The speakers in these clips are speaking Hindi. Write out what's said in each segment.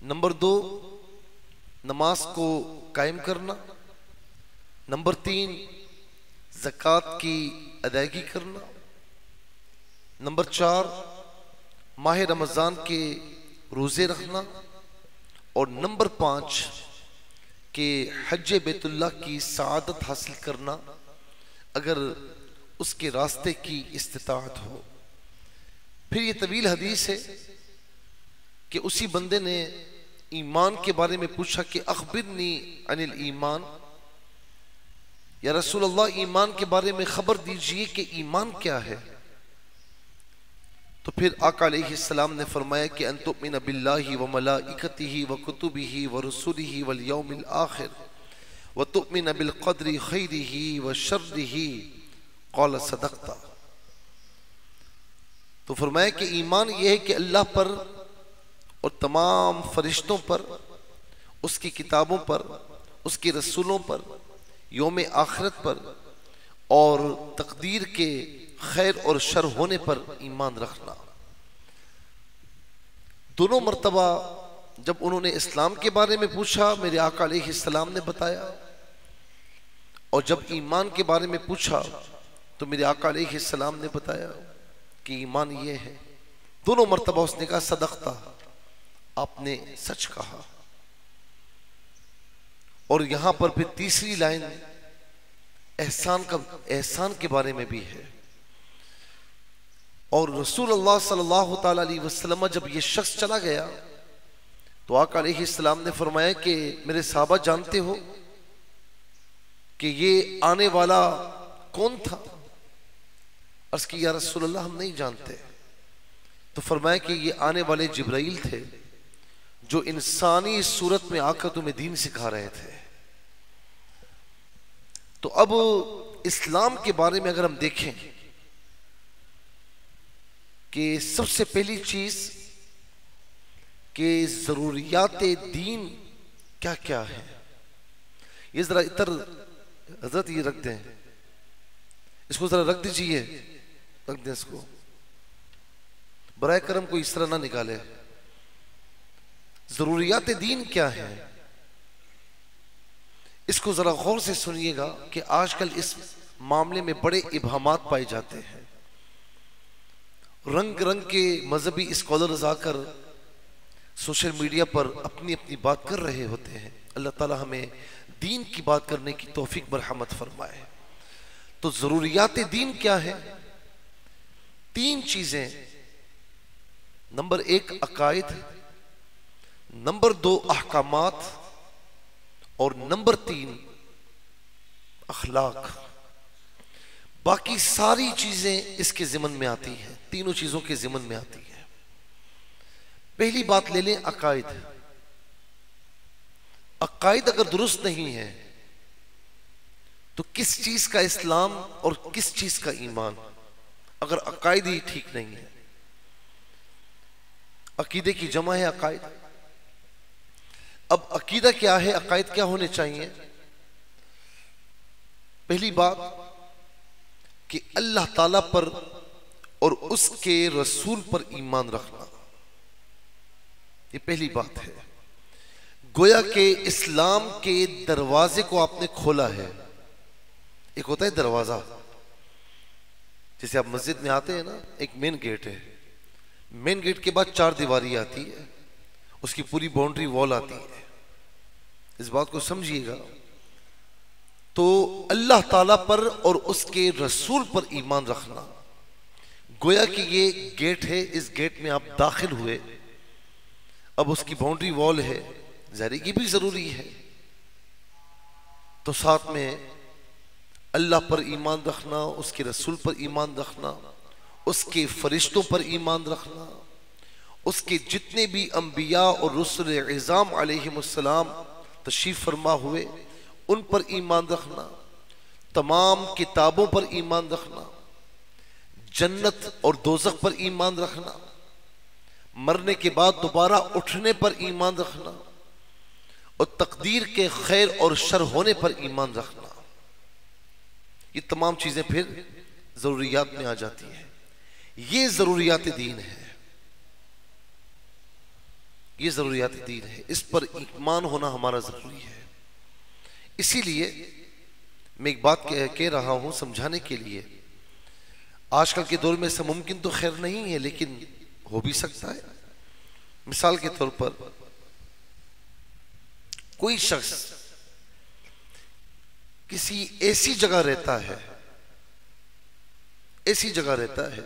नंबर 2, नमाज को कायम करना। नंबर 3, ज़कात की अदायगी करना। नंबर 4, माह रमज़ान के रोज़े रखना। और नंबर 5 के हज बैतुल्लाह की सआदत हासिल करना अगर उसके रास्ते की इस्तिताअत हो। फिर ये तवील हदीस है कि उसी बंदे ने ईमान के बारे में पूछा कि अखबिरनी अनिल ईमान, या रसूल अल्लाह ईमान के बारे में खबर दीजिए कि ईमान क्या है। तो फिर आका अलैहिस्सलाम ने फरमाया कि अन तुमिन बिल्लाहि व मलाइकतिहि व कुतुबिहि व रुसुलिहि वल यौमिल आखिर व तुमिन बिल क़द्रि खैरिहि व शर्रिहि क़ाल सदक़ता। तो फरमाया कि ईमान यह है कि अल्लाह पर और तमाम फरिश्तों पर, उसकी किताबों पर, उसके रसूलों पर, यौम आखिरत पर और तकदीर के खैर और शर होने पर ईमान रखना। दोनों मर्तबा जब उन्होंने इस्लाम के बारे में पूछा मेरे आका अलैहिस्सलाम ने बताया, और जब ईमान के बारे में पूछा तो मेरे आका अलैहिस्सलाम ने बताया कि ईमान ये है। दोनों मर्तबा उसने कहा सदक़ता, आपने सच कहा। और यहां पर फिर तीसरी लाइन एहसान के बारे में भी है। और रसूलुल्लाह सल्लल्लाहु ताला अलैहि वसल्लम जब ये शख्स चला गया तो आका अलैहिस्सलाम ने फरमाया कि मेरे साहबा जानते हो कि ये आने वाला कौन था? अर्ज की या रसूलल्लाह हम नहीं जानते। तो फरमाया कि ये आने वाले जिब्राइल थे जो इंसानी सूरत में आकर तुम्हें दीन सिखा रहे थे। तो अब इस्लाम के बारे में अगर हम देखें कि सबसे पहली चीज कि जरूरियात दीन क्या क्या है, ये जरा इधर हजरत ये रख दें, इसको जरा रख दीजिए, रख दें इसको, बराए करम को इस तरह ना निकाले। जरूरियात दीन क्या है, इसको जरा गौर से सुनिएगा कि आजकल इस मामले में बड़े इबाहमात पाए जाते हैं। रंग रंग के मजहबी स्कॉलर्स आकर सोशल मीडिया पर अपनी अपनी बात कर रहे होते हैं। अल्लाह ताला हमें दीन की बात करने की तौफीक बरहमत फरमाए। तो जरूरियात दीन क्या है? 3 चीजें। नंबर 1 अकायद, नंबर 2 अहकामात और नंबर 3 अखलाक। बाकी सारी चीजें इसके जिमन में आती हैं, तीनों चीजों के जिमन में आती है। पहली बात ले लें अकायद। अकायद अगर दुरुस्त नहीं है तो किस चीज का इस्लाम और किस चीज का ईमान, अगर अकायद ही ठीक नहीं है। अकीदे की जमा है अकायद। अब अकीदा क्या है, अकायद क्या होने चाहिए? पहली बात कि अल्लाह ताला पर और उसके रसूल पर ईमान रखना, ये पहली बात है। गोया के इस्लाम के दरवाजे को आपने खोला है। एक होता है दरवाजा, जैसे आप मस्जिद में आते हैं ना, एक मेन गेट है, मेन गेट के बाद 4 दीवारी आती है, उसकी पूरी बाउंड्री वॉल आती है। इस बात को समझिएगा। तो अल्लाह ताला पर और उसके रसूल पर ईमान रखना, गोया कि ये गेट है, इस गेट में आप दाखिल हुए, अब उसकी बाउंड्री वॉल है, ज़ाहिर ये भी जरूरी है। तो साथ में अल्लाह पर ईमान रखना, उसके रसूल पर ईमान रखना, उसके फरिश्तों पर ईमान रखना, उसके जितने भी अंबिया और रसूल इज़ाम अलैहिमुस्सलाम तशरीफ फरमा हुए उन पर ईमान रखना, तमाम किताबों पर ईमान रखना, जन्नत और दोज़ख पर ईमान रखना, मरने के बाद दोबारा उठने पर ईमान रखना और तकदीर के खैर और शर होने पर ईमान रखना। ये तमाम चीजें फिर जरूरियात में आ जाती हैं। ये जरूरियात दीन है। ये ज़रूरियात दीन है, इस पर ईमान होना हमारा ज़रूरी है। इसीलिए मैं एक बात कह रहा हूँ समझाने के लिए। आजकल के दौर में ऐसा मुमकिन तो खैर नहीं है, लेकिन हो भी सकता है। मिसाल के तौर पर कोई शख्स किसी ऐसी जगह रहता है, ऐसी जगह रहता है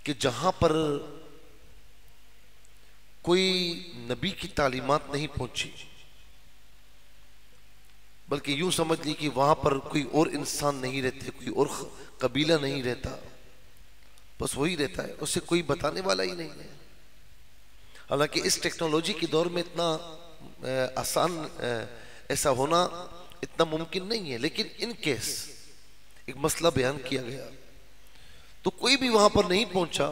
कि जहां पर कोई नबी की तालीमात नहीं पहुंची, बल्कि यूं समझ ली कि वहां पर कोई और इंसान नहीं रहते, कोई और कबीला नहीं रहता, बस वही रहता है, उसे कोई बताने वाला ही नहीं है। हालांकि इस टेक्नोलॉजी के दौर में इतना आसान ऐसा होना इतना मुमकिन नहीं है, लेकिन इन केस एक मसला बयान किया गया तो कोई भी वहां पर नहीं पहुंचा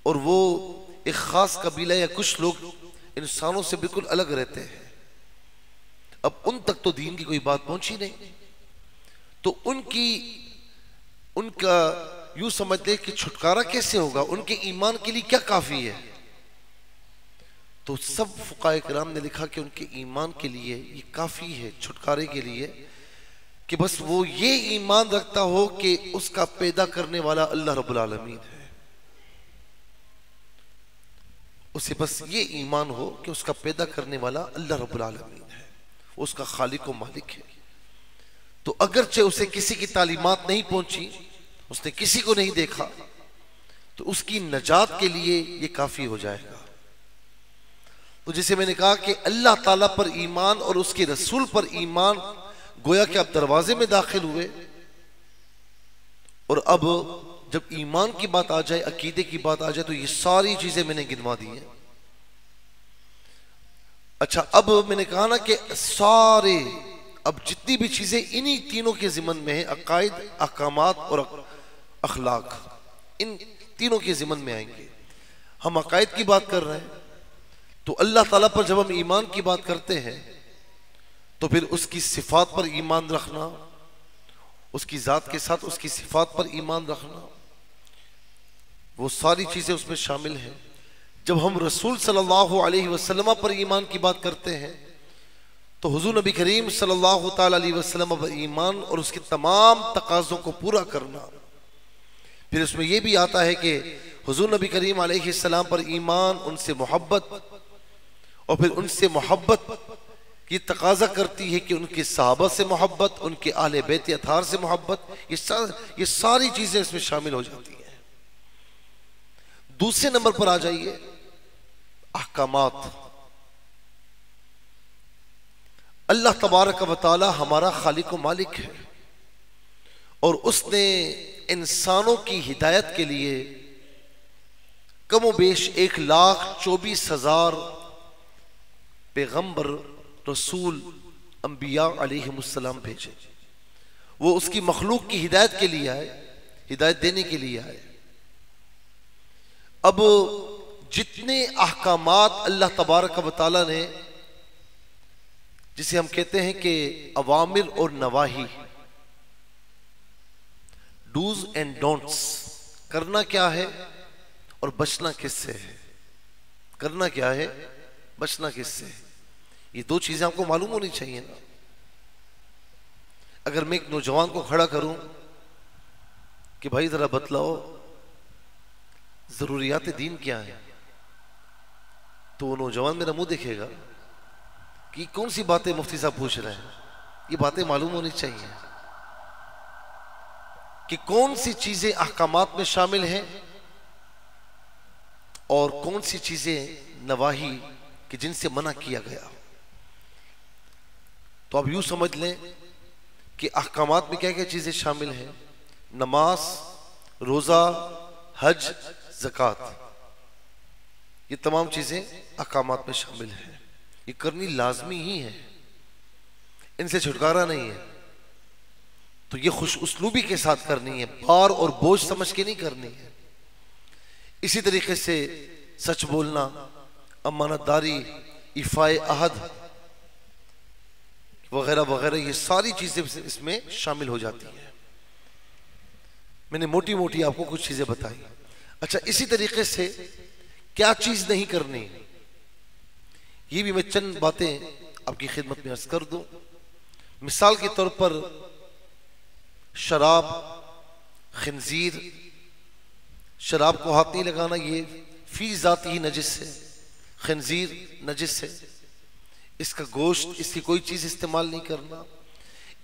और वो एक खास कबीला या कुछ लोग इंसानों से बिल्कुल अलग रहते हैं, अब उन तक तो दीन की कोई बात पहुंची नहीं, तो उनका यूं समझ ले कि छुटकारा कैसे होगा, उनके ईमान के लिए क्या काफी है। तो सब फुकाए किराम ने लिखा कि उनके ईमान के लिए ये काफी है, छुटकारे के लिए, कि बस वो ये ईमान रखता हो कि उसका पैदा करने वाला अल्लाह रब्बुल आलमीन है। उसे बस ये ईमान हो कि उसका पैदा करने वाला अल्लाह रब्बुल आलमीन है, उसका खालिक व मालिक है। तो अगरचे उसे किसी की तालीमात नहीं पहुंची, उसने किसी को नहीं देखा, तो उसकी नजात के लिए ये काफी हो जाएगा। तो जैसे मैंने कहा कि अल्लाह ताला पर ईमान और उसके रसूल पर ईमान, गोया कि आप दरवाजे में दाखिल हुए, और अब जब ईमान की बात आ जाए, अकीदे की बात आ जाए, तो ये सारी चीजें मैंने गिनवा दी हैं। अच्छा, अब मैंने कहा ना कि सारे, अब जितनी भी चीजें इन्हीं तीनों के जिम्मन में है, अकायद, अहकामात और अखलाक, इन तीनों के जिम्मन में आएंगे। हम अकायद की बात कर रहे हैं, तो अल्लाह ताला पर जब हम ईमान की बात करते हैं तो फिर उसकी सिफात पर ईमान रखना, उसकी जात के साथ उसकी सिफात पर ईमान रखना, वो सारी चीजें उसमें शामिल हैं। जब हम रसूल सल्लल्लाहु अलैहि वसल्लम पर ईमान की बात करते हैं तो हुजूर नबी करीम सल्लल्लाहु ताला अलैहि वसल्लम पर ईमान और उसके तमाम तकाज़ों को पूरा करना। फिर उसमें यह भी आता है कि हुजूर नबी करीम अलैहि सलाम पर ईमान, उनसे मोहब्बत, और फिर उनसे मोहब्बत की तकाजा करती है कि उनके सहाबा से मोहब्बत, उनके आले बैत अतार से मोहब्बत, ये सारी चीजें इसमें शामिल हो जाती हैं। दूसरे नंबर पर आ जाइए अहकामात। अल्लाह तबारक व तआला हमारा खालिक व मालिक है, और उसने इंसानों की हिदायत के लिए कमोबेश 1,24,000 पैगंबर, रसूल, अंबिया अलैहिमुस्सलाम भेजे। वो उसकी मखलूक की हिदायत के लिए आए, हिदायत देने के लिए आए। अब जितने अहकामात अल्लाह तबारक व तआला ने, जिसे हम कहते हैं कि अवामिर और नवाही, डूज एंड डोंट्स, करना क्या है और बचना किससे है, करना क्या है, बचना किससे है, ये दो चीजें आपको मालूम होनी चाहिए ना। अगर मैं एक नौजवान को खड़ा करूं कि भाई जरा बतलाओ जरूरियात दीन क्या है, तो वो नौजवान मेरा मुंह देखेगा कि कौन सी बातें मुफ्ती साहब पूछ रहे हैं। ये बातें मालूम होनी चाहिए कि कौन सी चीजें अहकामात में शामिल हैं और कौन सी चीजें नवाही कि जिनसे मना किया गया। तो आप यूं समझ लें कि अहकामात में क्या क्या चीजें शामिल हैं, नमाज, रोजा, हज, ज़कात, ये तमाम चीजें अहकामात में शामिल हैं। ये करनी लाजमी ही है, इनसे छुटकारा नहीं है। तो ये खुश उसलूबी के साथ करनी है, भार और बोझ समझ के नहीं करनी है। इसी तरीके से सच बोलना, अमानतदारी, इफ़ाए अहद वगैरह वगैरह, ये सारी चीजें इसमें शामिल हो जाती हैं। मैंने मोटी मोटी आपको कुछ चीजें बताई। अच्छा, इसी तरीके से क्या चीज नहीं करनी, ये भी मैं चंद बातें आपकी खिदमत में अर्ज कर दूं। मिसाल के तौर पर शराब, खिंजीर, शराब को हाथ नहीं लगाना, ये फी जाती ही नजिस है। खिंजीर नजिस है, इसका गोश्त, इसकी कोई चीज इस्तेमाल नहीं करना।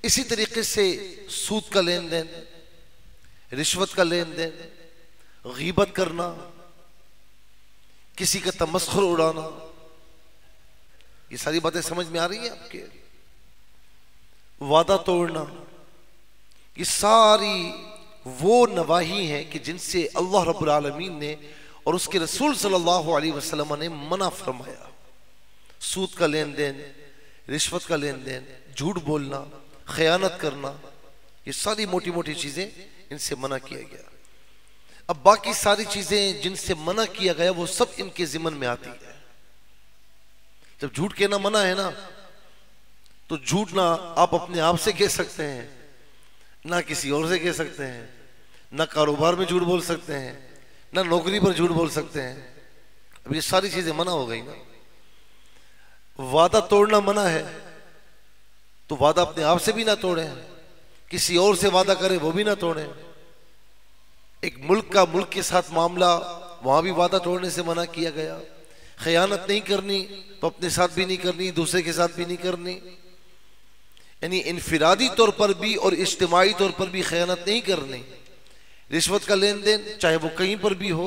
इसी तरीके से सूद का लेन देन, रिश्वत का लेन देन, गीबत करना, किसी का तमस्खुर उड़ाना, ये सारी बातें समझ में आ रही हैं आपके? वादा तोड़ना, ये सारी वो नवाही हैं कि जिनसे अल्लाह रब्बुल आलमीन ने और उसके रसूल सल्लल्लाहु अलैहि वसल्लम ने मना फरमाया। सूद का लेन देन, रिश्वत का लेन देन, झूठ बोलना, खयानत करना, ये सारी मोटी मोटी चीजें, इनसे मना किया गया। अब बाकी सारी चीजें जिनसे मना किया गया वो सब इनके जिम्मन में आती है। जब झूठ कहना मना है ना, तो झूठ ना आप अपने आप से कह सकते हैं, ना किसी और से कह सकते हैं, ना कारोबार में झूठ बोल सकते हैं, ना नौकरी पर झूठ बोल सकते हैं। अब ये सारी चीजें मना हो गई ना। वादा तोड़ना मना है, तो वादा अपने आप से भी ना तोड़े, किसी और से वादा करे वो भी ना तोड़े। एक मुल्क का मुल्क के साथ मामला, वहां भी वादा तोड़ने से मना किया गया। खयानत नहीं करनी तो अपने साथ भी नहीं करनी, दूसरे के साथ भी नहीं करनी, यानी इनफिरादी तौर पर भी और इज्तिमाई तौर पर भी खयानत नहीं करनी। रिश्वत का लेन देन चाहे वो कहीं पर भी हो,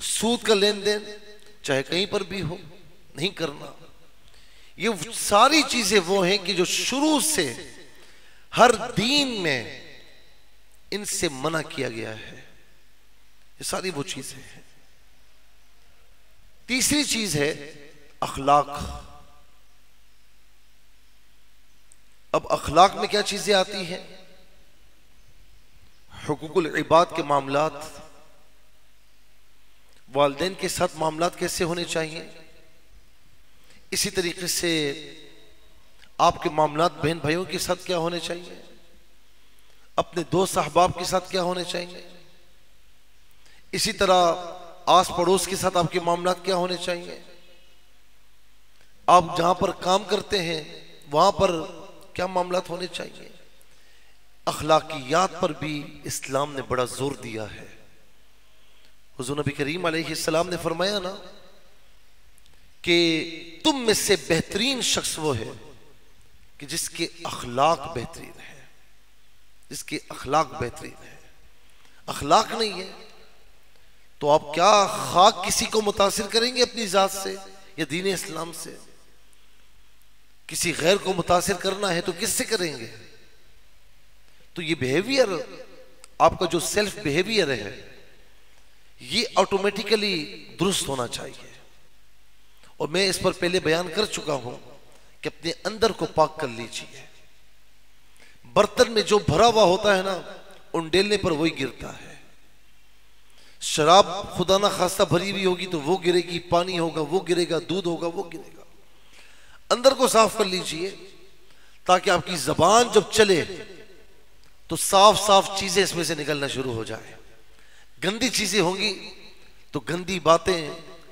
सूद का लेन देन चाहे कहीं पर भी हो, नहीं करना। ये सारी चीजें वो हैं कि जो शुरू से हर दीन में इनसे मना किया गया है। ये सारी वो चीजें हैं। तीसरी चीज है अखलाक। अब अखलाक में क्या चीजें आती हैं? हुकूकुल इबाद के मामलात, वालिदैन के साथ मामलात कैसे होने चाहिए, इसी तरीके से आपके मामलात बहन भाइयों के साथ क्या होने चाहिए, अपने दोस्त अहबाब के साथ क्या होने चाहिए, इसी तरह आस पड़ोस के साथ आपके मामलात क्या होने चाहिए, आप जहां पर काम करते हैं वहां पर क्या मामलात होने चाहिए। अखलाकियात पर भी इस्लाम ने बड़ा जोर दिया है। हुज़ूर नबी करीम अलैहिस्सलाम ने फरमाया ना कि तुम में से बेहतरीन शख्स वो है कि जिसके अखलाक बेहतरीन है, जिसके अखलाक बेहतरीन है। अखलाक नहीं है तो आप क्या खाक किसी को मुतासिर करेंगे अपनी जात से या दीन इस्लाम से? किसी गैर को मुतासिर करना है तो किससे करेंगे? तो ये बिहेवियर, आपका जो सेल्फ बिहेवियर है, ये ऑटोमेटिकली दुरुस्त होना चाहिए। और मैं इस पर पहले बयान कर चुका हूं कि अपने अंदर को पाक कर लीजिए। बर्तन में जो भरा हुआ होता है ना, उंडेलने पर वही गिरता है। शराब खुदा ना खास्ता भरी हुई होगी तो वो गिरेगी, पानी होगा वो गिरेगा, दूध होगा वो गिरेगा। अंदर को साफ कर लीजिए ताकि आपकी जबान जब चले तो साफ साफ चीजें इसमें से निकलना शुरू हो जाए। गंदी चीजें होंगी तो गंदी बातें,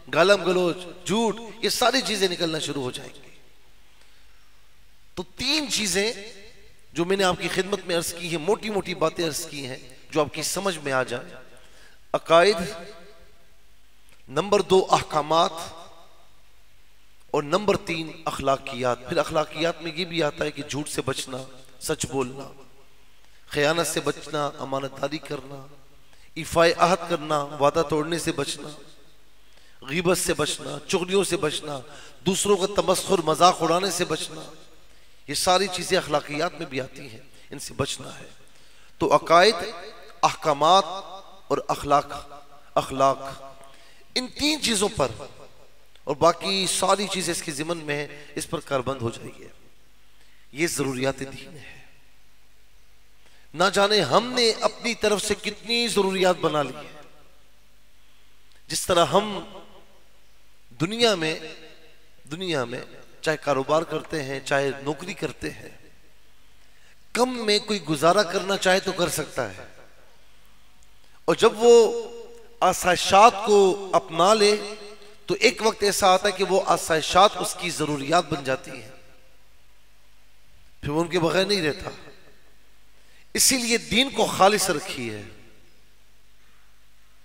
गालम गलोच, झूठ, ये सारी चीजें निकलना शुरू हो जाएंगी। तो तीन चीजें जो मैंने आपकी खिदमत में अर्ज की है, मोटी मोटी बातें अर्ज की हैं जो आपकी समझ में आ जाए। अकायद, नंबर 2 अहकामात, और नंबर 3 अखलाकियात। फिर अखलाकियात में ये भी आता है कि झूठ से बचना, सच बोलना, खयानत से बचना, अमानतदारी करना, इफ़ाए अहद करना, वादा तोड़ने से बचना, गीबत से बचना, चुगलियों से बचना, दूसरों का तमस्खुर मजाक उड़ाने से बचना। ये सारी चीजें अखलाकियात में भी आती हैं, इनसे बचना है। तो अकायद, अहकामात और अखलाक, इन तीन चीजों पर, और बाकी सारी चीजें इसके जिम्मन में है, इस पर कारबंद हो जाइए। ये जरूरियात दीन है। ना जाने हमने अपनी तरफ से कितनी जरूरियात बना ली है। जिस तरह हम दुनिया में चाहे कारोबार करते हैं, चाहे नौकरी करते हैं, कम में कोई गुजारा करना चाहे तो कर सकता है, और जब वो आसाइशात को अपना ले तो एक वक्त ऐसा आता है कि वो आसाइशात उसकी जरूरियात बन जाती हैं, फिर वो उनके बगैर नहीं रहता। इसीलिए दीन को खालिस रखिए,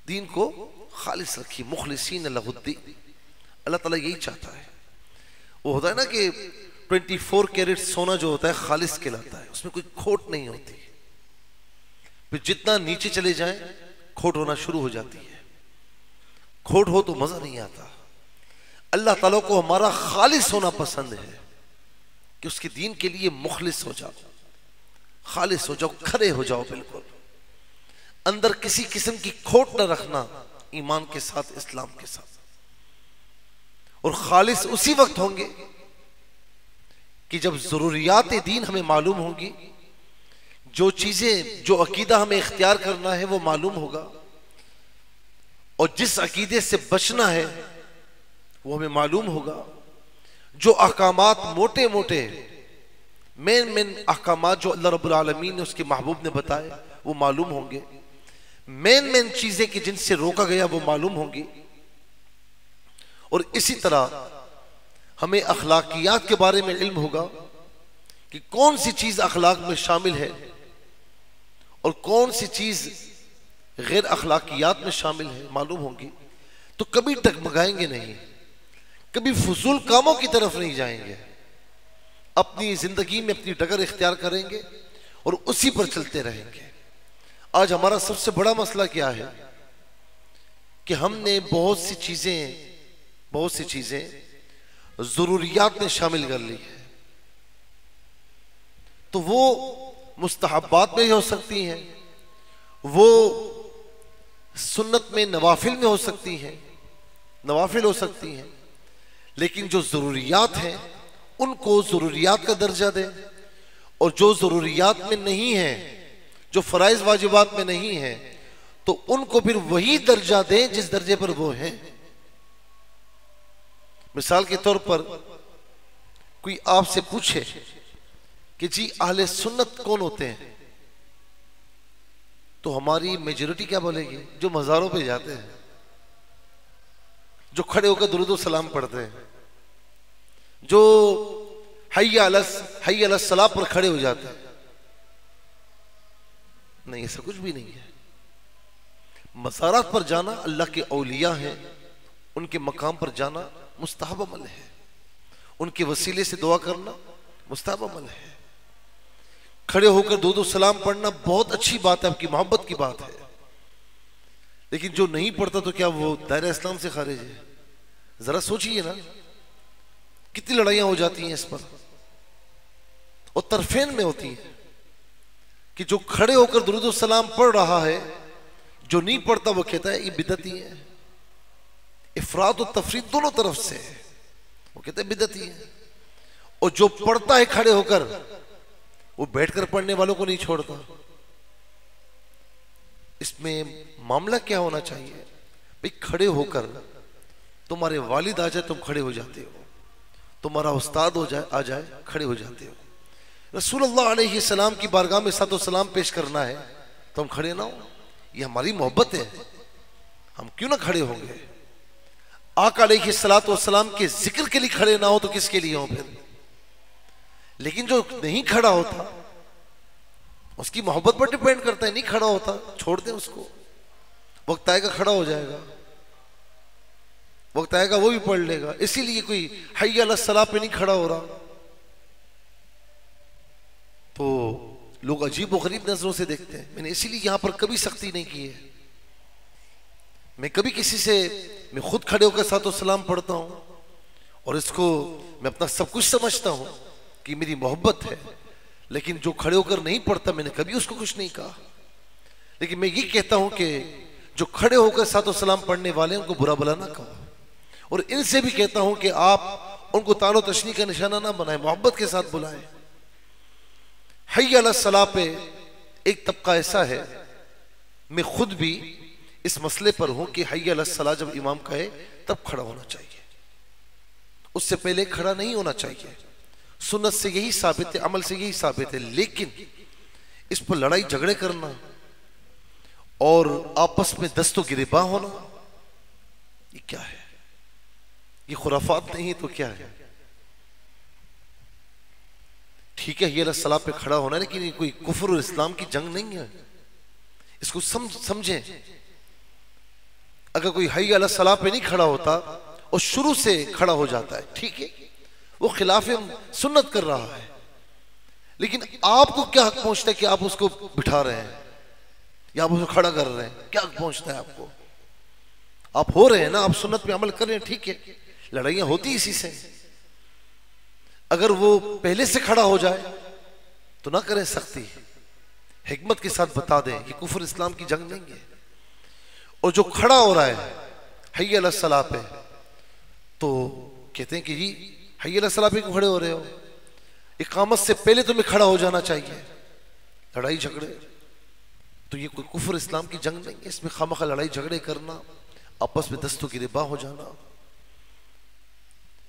दीन को खालिस रखिए, मुखलिसीन लहुद्दीन। अल्लाह ताला यही चाहता है। वो होता है ना कि 24 कैरेट सोना जो होता है खालिस कहलाता है, उसमें कोई खोट नहीं होती। फिर जितना नीचे चले जाएं खोट होना शुरू हो जाती है। खोट हो तो मजा नहीं आता। अल्लाह ताला को हमारा खालिस होना पसंद है कि उसके दीन के लिए मुखलिस हो जाओ, खालिस हो जाओ, खरे हो जाओ बिल्कुल। अंदर किसी किस्म की खोट न रखना, ईमान के साथ, इस्लाम के साथ। और खालिस उसी वक्त होंगे कि जब जरूरियात दीन हमें मालूम होंगी, जो चीजें, जो अकीदा हमें इख्तियार करना है वो मालूम होगा, और जिस अकीदे से बचना है वो हमें मालूम होगा। जो अहकामात मोटे मोटे मेन अहकामात जो अल्लाह रब्बुल आलमीन ने उसके महबूब ने बताए वो मालूम होंगे। मेन चीजें कि जिनसे रोका गया वो मालूम होंगी। और इसी तरह हमें अखलाकियात के बारे में इल्म होगा कि कौन सी चीज अखलाक में शामिल है और कौन सी चीज गैर अखलाकियात में शामिल है, मालूम होंगी। तो कभी डगमगाएंगे नहीं, कभी फजूल कामों की तरफ नहीं जाएंगे, अपनी जिंदगी में अपनी डगर इख्तियार करेंगे और उसी पर चलते रहेंगे। आज हमारा सबसे बड़ा मसला क्या है कि हमने बहुत सी चीजें जरूरियात में शामिल कर ली है। तो वो मुस्तहब्बात में हो सकती हैं, वो सुन्नत में नवाफिल में हो सकती हैं, नवाफिल हो सकती हैं, लेकिन जो जरूरियात हैं उनको जरूरियात का दर्जा दें, और जो जरूरियात में नहीं है, जो फराइज वाजिबात में नहीं है, तो उनको फिर वही दर्जा दें जिस दर्जे पर वो हैं। मिसाल के तौर पर कोई आपसे पूछे कि जी अहले सुन्नत कौन होते हैं, तो हमारी मेजॉरिटी क्या बोलेगी? जो मज़ारों पे जाते हैं, जो खड़े होकर दुरूद व सलाम पढ़ते हैं, जो हय्या अलस सलाह पर खड़े हो जाते हैं। नहीं, ऐसा कुछ भी नहीं है। मज़ारात पर जाना अल्लाह के औलिया हैं, उनके मकाम पर जाना मुस्तहब अमल है, उनके वसीले से दुआ करना मुस्तहब अमल है। खड़े होकर दुरूद व सलाम पढ़ना बहुत अच्छी बात है, आपकी मोहब्बत की बात है, लेकिन जो नहीं पढ़ता तो क्या वो दायरा इस्लाम से खारिज है? जरा सोचिए ना, कितनी लड़ाइयां हो जाती हैं इस पर, और तरफेन में होती है कि जो खड़े होकर दुरूद व सलाम पढ़ रहा है, जो नहीं पढ़ता वो कहता है ये बिदअती है। इफराद और तफरीद दोनों तरफ से है, वो कहते हैं बिदअती है। और जो पढ़ता है खड़े होकर, वो बैठकर पढ़ने वालों को नहीं छोड़ता। इसमें मामला क्या होना चाहिए भाई? खड़े होकर तुम्हारे वालिद आ जाए तुम खड़े हो जाते हो, तुम्हारा उस्ताद आ जाए खड़े हो जाते हो। रसूलुल्लाह अलैहिस्सलाम की बारगाह में सलातो सलाम पेश करना है तो हम खड़े ना हो, ये हमारी मोहब्बत है, हम क्यों ना खड़े होंगे? आका अलैहिस्सलातो सलाम के जिक्र के लिए खड़े ना हो तो किसके लिए हो फिर? लेकिन जो नहीं खड़ा होता उसकी मोहब्बत पर डिपेंड करता है, नहीं खड़ा होता छोड़ दे उसको, वक्त आएगा खड़ा हो जाएगा, वक्त आएगा वो भी पढ़ लेगा। इसीलिए कोई हय्या अलस सलाह पे नहीं खड़ा हो रहा तो लोग अजीब व गरीब नजरों से देखते हैं। मैंने इसीलिए यहां पर कभी सख्ती नहीं की है। मैं कभी किसी से, मैं खुद खड़े होकर सातो सलाम पढ़ता हूं और इसको मैं अपना सब कुछ समझता हूं कि मेरी मोहब्बत है, लेकिन जो खड़े होकर नहीं पढ़ता मैंने कभी उसको कुछ नहीं कहा। लेकिन मैं ये कहता हूं कि जो खड़े होकर सातो सलाम पढ़ने वाले हैं उनको बुरा भला ना कहो, और इनसे भी कहता हूं कि आप उनको तानो तशनी का निशाना ना बनाए, मोहब्बत के साथ बुलाएं। हय्या अलस सलाह पे एक तबका ऐसा है, मैं खुद भी इस मसले पर हूं कि हय्या अलस सलाह जब इमाम कहे तब खड़ा होना चाहिए, उससे पहले खड़ा नहीं होना चाहिए। सुन्नत से यही साबित है, अमल से यही साबित है। लेकिन इस पर लड़ाई झगड़े करना और आपस में दस्तो गिरेबां होना, ये क्या है? ये खुराफात नहीं तो क्या है? ठीक है, ये सलाह पे खड़ा होना, लेकिन ये कोई कुफ्र और इस्लाम की जंग नहीं है। इसको समझें। अगर कोई हई अला सलाह पे नहीं खड़ा होता और शुरू से खड़ा हो जाता है, ठीक है, वो खिलाफ सुन्नत कर रहा है, लेकिन आपको क्या हक पहुंचता है कि आप उसको बिठा रहे हैं या आप उसको खड़ा कर रहे हैं? क्या हक पहुंचता है आपको? आप हो रहे हैं ना, आप सुन्नत पे अमल कर रहे हैं, ठीक है। लड़ाइयां होती इसी से। अगर वो पहले से खड़ा हो जाए तो ना करें सख्ती, हिकमत के साथ बता दें कि कुफर इस्लाम की जंग नहीं है। और जो खड़ा हो रहा है हय्य अला सलाह पे, तो कहते हैं कि जी हय्य अला सलाह पे क्यों खड़े हो रहे हो? इकामत से पहले तुम्हें खड़ा हो जाना चाहिए। लड़ाई झगड़े तो ये कोई कुफर इस्लाम की जंग नहीं है। इसमें खामखा लड़ाई झगड़े करना, आपस में दस्तों की रिबा हो जाना।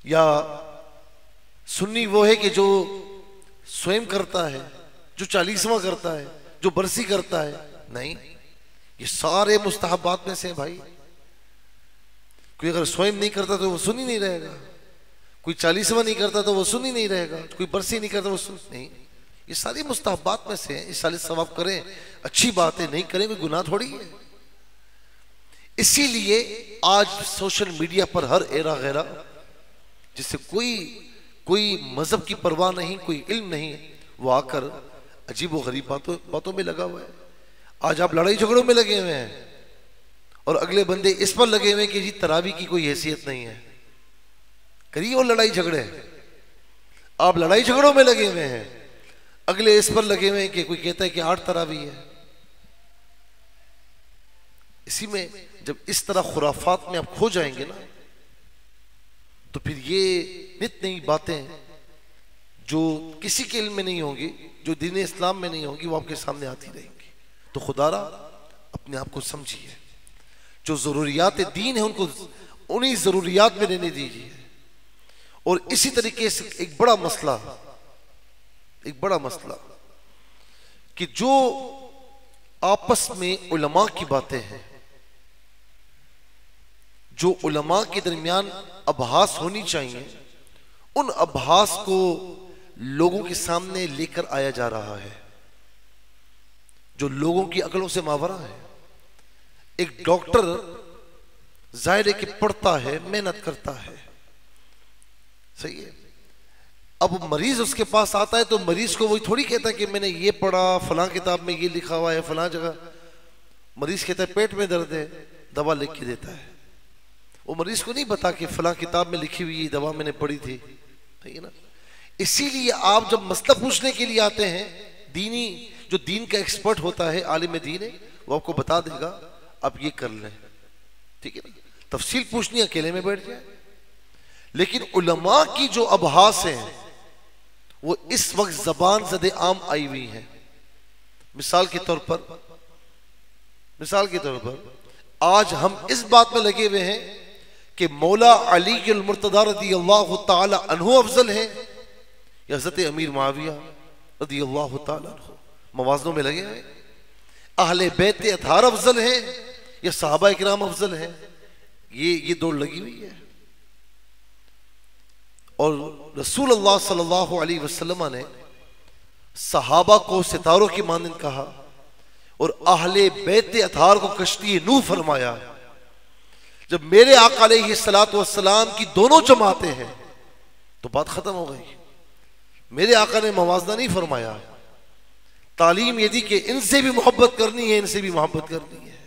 या सुन्नी वो है कि जो स्वयं करता है, जो 40वां करता है, जो बरसी करता है, नहीं, ये सारे मुस्तहबात में से भाई। कोई अगर स्वयं नहीं करता तो वो सुन्नी नहीं रहेगा, कोई 40वां नहीं करता तो वो सुन्नी नहीं रहेगा, कोई बरसी नहीं करता वो सुन्नी नहीं। ये सारी मुस्तहबात में से हैं। इस साले सवाब करें, अच्छी बात है, नहीं करें कोई गुनाह थोड़ी है। इसीलिए आज सोशल मीडिया पर हर एरा गैरा, जिससे कोई मजहब की परवाह नहीं, कोई इल्म नहीं, वो आकर अजीब व गरीब बातों में लगा हुआ है। आज आप लड़ाई झगड़ों में लगे हुए हैं और अगले बंदे इस पर लगे हुए हैं कि जी तरावी की कोई हैसियत नहीं है। करिए वो लड़ाई झगड़े। आप लड़ाई झगड़ों में लगे हुए हैं, अगले इस पर लगे हुए हैं कि कोई कहता है कि 8 तरावी है। इसी में जब इस तरह खुराफात में आप खो जाएंगे ना, तो फिर ये नित नई बातें जो किसी के इल्म में नहीं होंगी, जो दीन इस्लाम में नहीं होंगी, वो आपके सामने आती रहेंगी। तो खुदारा अपने आप को समझिए, जो जरूरियात दीन है उनको उन्हीं जरूरियात में रहने दीजिए। और इसी तरीके से एक बड़ा मसला कि जो आपस में उलमा की बातें हैं, जो उलमा के दरमियान अबहास होनी चाहिए, उन अबहास को लोगों के सामने लेकर आया जा रहा है, जो लोगों की अकलों से मावरा है। एक डॉक्टर जाहिर है कि पढ़ता है, मेहनत करता है, सही है। अब मरीज उसके पास आता है तो मरीज को वही थोड़ी कहता है कि मैंने ये पढ़ा, फलां किताब में ये लिखा हुआ है, फलां जगह। मरीज कहता है पेट में दर्द है, दवा लिख के देता है। वो मरीज को नहीं बता कि फलां किताब में लिखी हुई दवा मैंने पढ़ी थी, ठीक है ना। इसीलिए आप जब मसला पूछने के लिए आते हैं, दीनी जो दीन का एक्सपर्ट होता है, आलिम दीन है, वो आपको बता देगा आप ये कर लें, ठीक है ना। तफसील पूछनी अकेले में बैठ जाए। लेकिन उलमा की जो अबहास है वो इस वक्त जबान ज़दे आम आई हुई है। मिसाल के तौर पर आज हम इस बात में लगे हुए हैं कि मौला अली अल मुर्तदा रज़ियल्लाहु ताला अन्हु अफजल है या हज़रत अमीर मुआविया रज़ियल्लाहु ताला अन्हु। मवाज़नों में लगे हुए। अहले बैत अतहार अफजल है या सहाबा इकराम अफजल है, ये दौड़ लगी हुई है। और रसूलुल्लाह सल्लल्लाहु अलैहि वसल्लम ने सहाबा को सितारों की मानंद कहा और अहले बैत अतहार को कश्ती नूह फरमाया। जब मेरे आका अलैहिस्सलातु वस्सलाम की दोनों जमातें हैं तो बात खत्म हो गई। मेरे आका ने मवाजना नहीं फरमाया। तालीम ये दी कि इनसे भी मोहब्बत करनी है, इनसे भी मोहब्बत करनी है।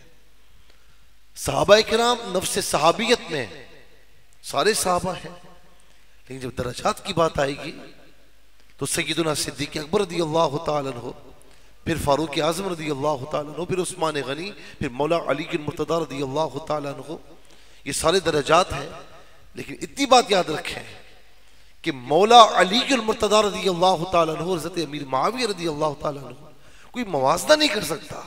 सहाबा किराम नफ्स सहाबियत में सारे सहाबा हैं, लेकिन जब दरजात की बात आएगी तो सय्यदुना सिद्दीक़ अकबर रज़ियल्लाहु ताला अन्हु, फिर फारूक आज़म रज़ियल्लाहु ताला अन्हु, फिर उस्मान गनी, फिर मौला अली अल मुर्तदा रज़ियल्लाहु ताला अन्हु, ये सारे दरजात हैं। लेकिन इतनी बात याद रखें कि मौला अली अल मुर्तदा रज़ियल्लाहु ताला अन्हु और हज़रत अमीर मुआविया रज़ियल्लाहु ताला अन्हु कोई मवाज़ना नहीं कर सकता।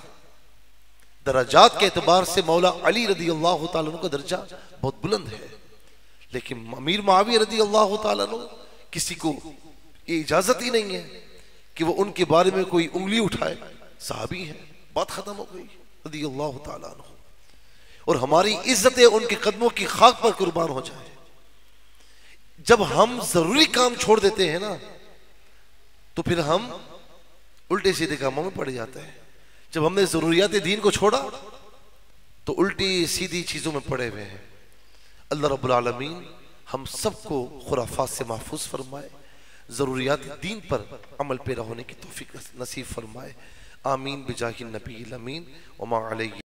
दरजात के एतबार से मौला अली रज़ियल्लाहु ताला अन्हु का दर्जा बहुत बुलंद है, लेकिन अमीर मुआविया रज़ियल्लाहु ताला अन्हु किसी को ये इजाजत ही नहीं है कि वो उनके बारे में कोई उंगली उठाए। सहाबी है, बात खत्म हो गई रज़ियल्लाहु ताला अन्हु। और हमारी इज्जत उनके कदमों की खाक पर कुर्बान हो जाए। जब हम जरूरी काम छोड़ देते हैं ना तो फिर हम उल्टे सीधे कामों में पड़ जाते हैं। जब हमने जरूरियात दीन को छोड़ा तो उल्टी सीधी चीजों में पड़े हुए हैं। अल्लाह रब्बुल आलमीन हम सबको खुराफात से महफूज फरमाए, जरूरियात दीन पर अमल पेरा होने की तौफीक नसीब फरमाए। आमीन बिजाहि नबी अमीन। वमा अलैहि।